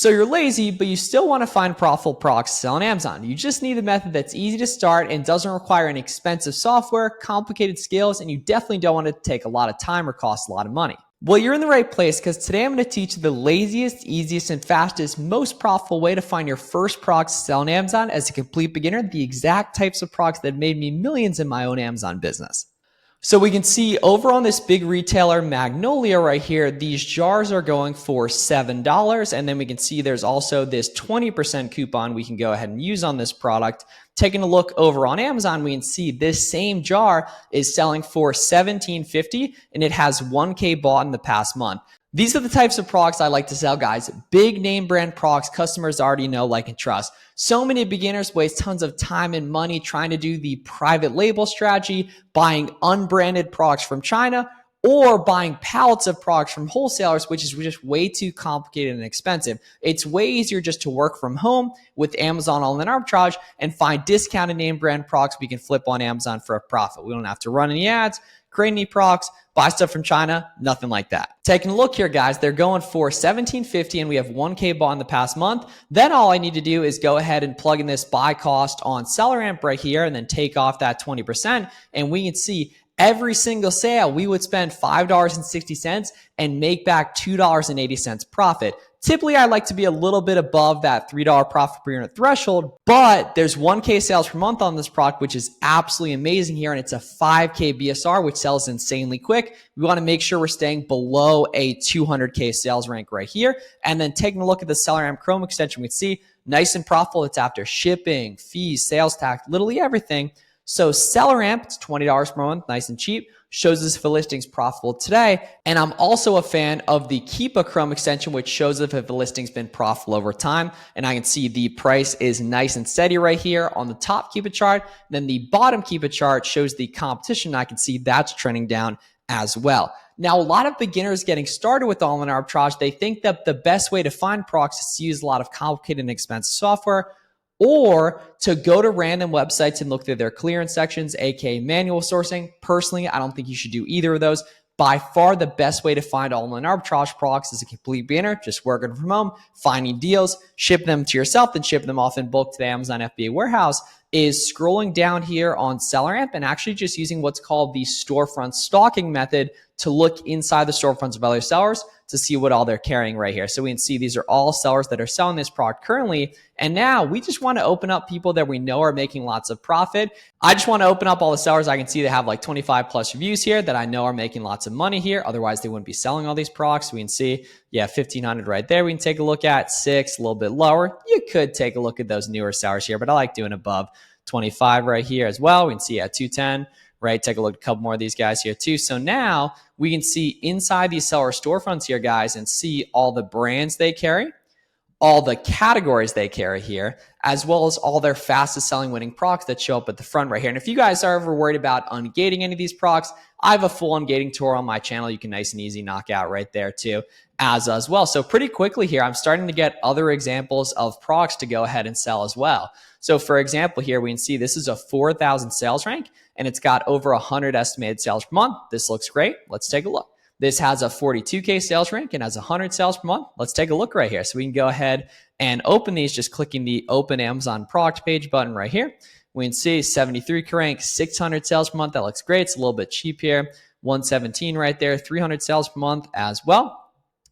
So you're lazy, but you still want to find profitable products to sell on Amazon. You just need a method that's easy to start and doesn't require any expensive software, complicated skills, and you definitely don't want it to take a lot of time or cost a lot of money. Well, you're in the right place because today I'm going to teach you the laziest, easiest, and fastest, most profitable way to find your first products to sell on Amazon as a complete beginner, the exact types of products that made me millions in my own Amazon business. So we can see over on this big retailer Magnolia right here, these jars are going for $7. And then we can see there's also this 20% coupon we can go ahead and use on this product. Taking a look over on Amazon, we can see this same jar is selling for $17.50 and it has 1K bought in the past month. These are the types of products I like to sell, guys. Big name brand products customers already know, like, and trust. So many beginners waste tons of time and money trying to do the private label strategy, buying unbranded products from China, or buying pallets of products from wholesalers, which is just way too complicated and expensive. It's way easier just to work from home with Amazon Online Arbitrage and find discounted name brand products we can flip on Amazon for a profit. We don't have to run any ads, create any products, buy stuff from China, nothing like that. Taking a look here, guys, they're going for $17.50 and we have 1K bought in the past month. Then all I need to do is go ahead and plug in this buy cost on SellerAmp right here and then take off that 20%. And we can see every single sale, we would spend $5.60 and make back $2.80 profit. Typically, I like to be a little bit above that $3 profit per unit threshold, but there's 1K sales per month on this product, which is absolutely amazing here. And it's a 5K BSR, which sells insanely quick. We want to make sure we're staying below a 200K sales rank right here. And then taking a look at the SellerAmp Chrome extension, we can see nice and profitable. It's after shipping, fees, sales tax, literally everything. So SellerAmp, it's $20 per month, nice and cheap, shows us if a listing's profitable today. And I'm also a fan of the Keep a Chrome extension, which shows if a listing's been profitable over time. And I can see the price is nice and steady right here on the top Keep a chart. Then the bottom Keep a chart shows the competition. I can see that's trending down as well. Now, a lot of beginners getting started with online arbitrage, they think that the best way to find products is to use a lot of complicated and expensive software, or to go to random websites and look through their clearance sections, aka manual sourcing. Personally, I don't think you should do either of those. By far, the best way to find online arbitrage products as a complete beginner, just working from home, finding deals, ship them to yourself, then ship them off in bulk to the Amazon FBA warehouse, is scrolling down here on SellerAmp and actually just using what's called the Storefront stalking method to look inside the storefronts of other sellers to see what all they're carrying right here. So we can see these are all sellers that are selling this product currently. And now we just want to open up people that we know are making lots of profit. I just want to open up all the sellers I can see that have like 25 plus reviews here that I know are making lots of money here. Otherwise, they wouldn't be selling all these products. We can see, yeah, 1,500 right there. We can take a look at 6, a little bit lower. You could take a look at those newer sellers here, but I like doing above 25 right here as well. We can see at 210. Right, take a look at a couple more of these guys here too. So now we can see inside these seller storefronts here, guys, and see all the brands they carry, all the categories they carry here, as well as all their fastest selling winning products that show up at the front right here. And if you guys are ever worried about ungating any of these products, I have a full ungating tour on my channel. You can nice and easy knock out right there too as well. So pretty quickly here, I'm starting to get other examples of products to go ahead and sell as well. So for example, here we can see this is a 4,000 sales rank and it's got over 100 estimated sales per month. This looks great. Let's take a look. This has a 42K sales rank and has 100 sales per month. Let's take a look right here. So we can go ahead and open these, just clicking the Open Amazon Product Page button right here. We can see 73K rank, 600 sales per month. That looks great. It's a little bit cheap here. 117 right there, 300 sales per month as well.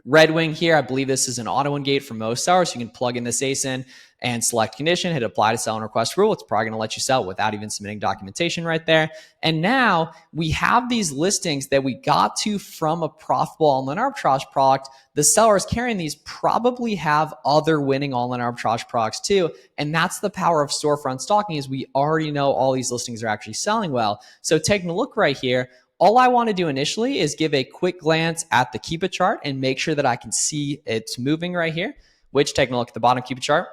Red Wing here, I believe this is an auto engate for most sellers. You can plug in this ASIN and select condition, hit apply to sell and request rule. It's probably going to let you sell without even submitting documentation right there. And now we have these listings that we got to from a profitable online arbitrage product. The sellers carrying these probably have other winning online arbitrage products too. And that's the power of storefront stalking, is we already know all these listings are actually selling well. So taking a look right here, all I want to do initially is give a quick glance at the Keep It chart and make sure that I can see it's moving right here, which, taking a look at the bottom Keep It chart,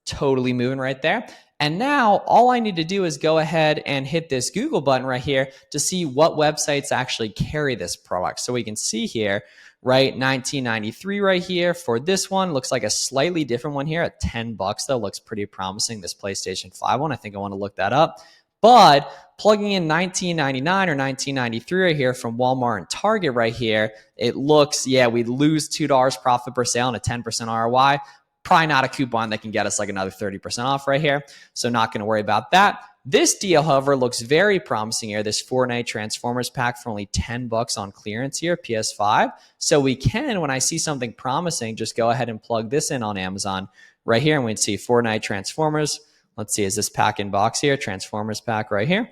totally moving right there. And now all I need to do is go ahead and hit this Google button right here to see what websites actually carry this product. So we can see here, right, 1993 right here for this one. Looks like a slightly different one here at $10 though. Looks pretty promising, this PlayStation 5 one. I think I want to look that up. But plugging in 1999 or 1993 right here from Walmart and Target right here, it looks, yeah, we lose $2 profit per sale and a 10% ROI. probably not a coupon that can get us like another 30% off right here. So not going to worry about that. This deal, however, looks very promising here. This Fortnite Transformers pack for only $10 on clearance here, PS5. So we can, when I see something promising, just go ahead and plug this in on Amazon right here. And we'd see Fortnite Transformers. Let's see, is this pack in box here? Transformers pack right here.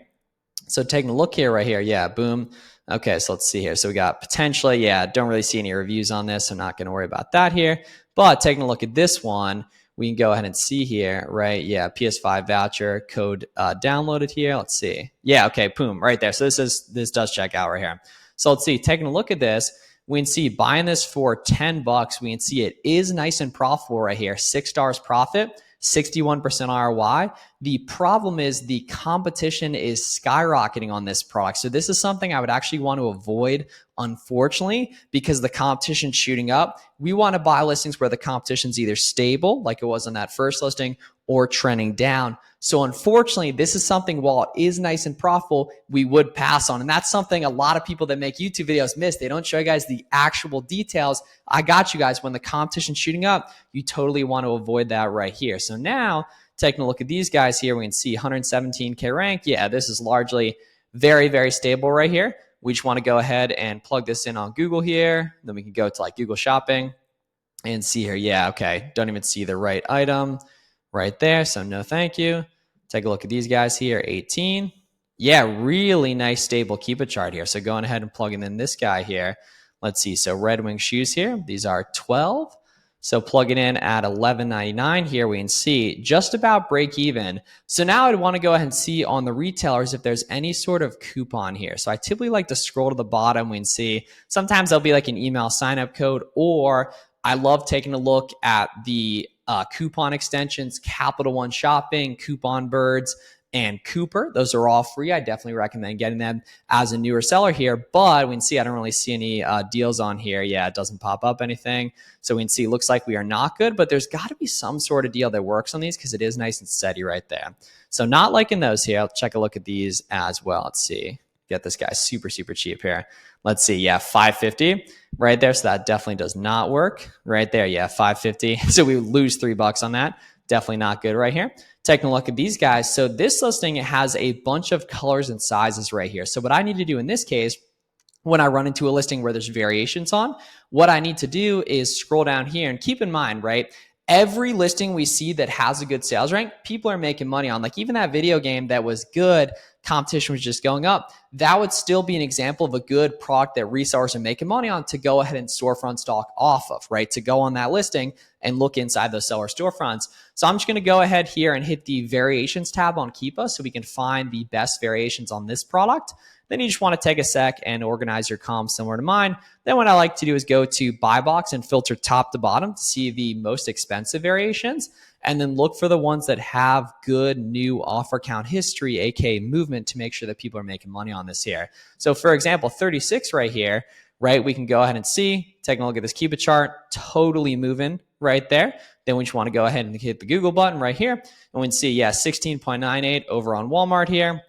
So taking a look here, right here. Yeah, boom. Okay, so let's see here. So we got potentially, yeah, don't really see any reviews on this. So I'm not going to worry about that here. But taking a look at this one, we can go ahead and see here, right? Yeah, PS5 voucher code downloaded here. Let's see. Yeah, okay, boom, right there. So this does check out right here. So let's see, taking a look at this, we can see buying this for $10. We can see it is nice and profitable right here. $6 profit, 61% ROI. The problem is the competition is skyrocketing on this product. So this is something I would actually want to avoid, unfortunately, because the competition's shooting up. We want to buy listings where the competition's either stable, like it was on that first listing, or trending down. So unfortunately, this is something, while it is nice and profitable, we would pass on. And that's something a lot of people that make YouTube videos miss. They don't show you guys the actual details. I got you guys. When the competition's shooting up, you totally want to avoid that right here. So now, taking a look at these guys here, we can see 117K rank. Yeah, this is largely very, very stable right here. We just want to go ahead and plug this in on Google here. Then we can go to like Google Shopping and see here. Yeah, okay. Don't even see the right item right there. So no, thank you. Take a look at these guys here, 18. Yeah, really nice stable Keepa chart here. So going ahead and plugging in this guy here. Let's see. So Red Wing shoes here. These are 12. So plug it in at $11.99 here, we can see just about break even. So now I'd want to go ahead and see on the retailers if there's any sort of coupon here. So I typically like to scroll to the bottom. We can see sometimes there'll be like an email sign-up code, or I love taking a look at the coupon extensions, Capital One Shopping, Coupon Birds, and Cooper. Those are all free. I definitely recommend getting them as a newer seller here, but we can see I don't really see any deals on here. Yeah, it doesn't pop up anything. So we can see it looks like we are not good, but there's got to be some sort of deal that works on these because it is nice and steady right there. So not liking those here. I'll check a look at these as well. Let's see. Get this guy super, super cheap here. Let's see. Yeah, $5.50 right there. So that definitely does not work right there. Yeah, $5.50. So we lose $3 on that. Definitely not good right here. Taking a look at these guys. So this listing has a bunch of colors and sizes right here. So what I need to do in this case, when I run into a listing where there's variations on, what I need to do is scroll down here and keep in mind, right? Every listing we see that has a good sales rank, people are making money on. Like even that video game that was good, competition was just going up, that would still be an example of a good product that resellers are making money on to go ahead and storefront stock off of, right? To go on that listing and look inside those seller storefronts. So I'm just going to go ahead here and hit the variations tab on Keepa so we can find the best variations on this product. Then you just want to take a sec and organize your columns similar to mine. Then what I like to do is go to buy box and filter top to bottom to see the most expensive variations, and then look for the ones that have good new offer count history, aka movement, to make sure that people are making money on this here. So for example, 36 right here, right? We can go ahead and see, taking a look at this Keepa chart, totally moving right there. Then we just want to go ahead and hit the Google button right here, and we can see, yeah, 16.98 over on Walmart here.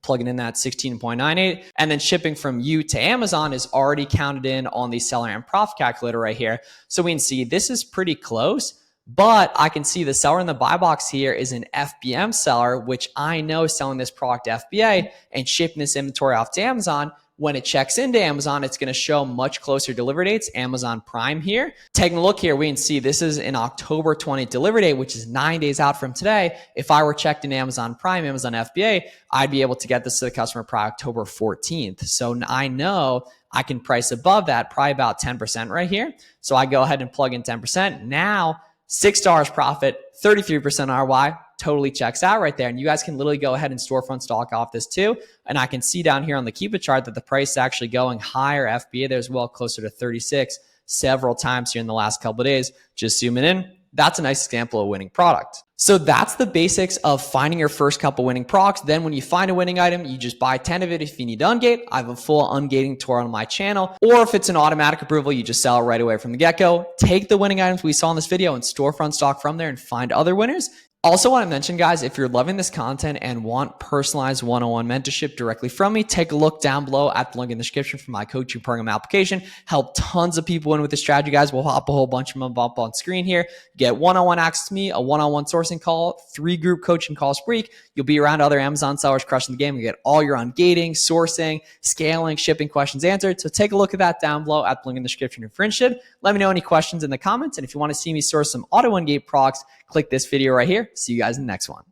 Plugging in that 16.98, and then shipping from you to Amazon is already counted in on the seller and profit calculator right here. So we can see this is pretty close, but I can see the seller in the buy box here is an FBM seller, which I know is selling this product FBA and shipping this inventory off to Amazon. When it checks into Amazon, it's going to show much closer delivery dates, Amazon Prime here. Taking a look here, we can see this is an October 20th delivery date, which is 9 days out from today. If I were checked in Amazon Prime, Amazon FBA, I'd be able to get this to the customer by October 14th. So I know I can price above that, probably about 10% right here. So I go ahead and plug in 10%. Now, $6 profit, 33% ROI. Totally checks out right there. And you guys can literally go ahead and storefront stock off this too. And I can see down here on the Keepa chart that the price is actually going higher. FBA there as well, closer to 36 several times here in the last couple of days. Just zooming in, that's a nice example of a winning product. So that's the basics of finding your first couple winning products. Then when you find a winning item, you just buy 10 of it. If you need to ungate, I have a full ungating tutorial on my channel. Or if it's an automatic approval, you just sell it right away from the get-go. Take the winning items we saw in this video and storefront stock from there and find other winners. Also want to mention, guys, if you're loving this content and want personalized one-on-one mentorship directly from me, take a look down below at the link in the description for my coaching program application. Help tons of people in with this strategy, guys. We'll hop a whole bunch of them up on screen here. Get one-on-one access to me, a one-on-one sourcing call, 3 group coaching calls per week. You'll be around other Amazon sellers crushing the game. You get all your ungating, sourcing, scaling, shipping questions answered. So take a look at that down below at the link in the description if you're interested. Let me know any questions in the comments. And if you want to see me source some auto ungate products, click this video right here. See you guys in the next one.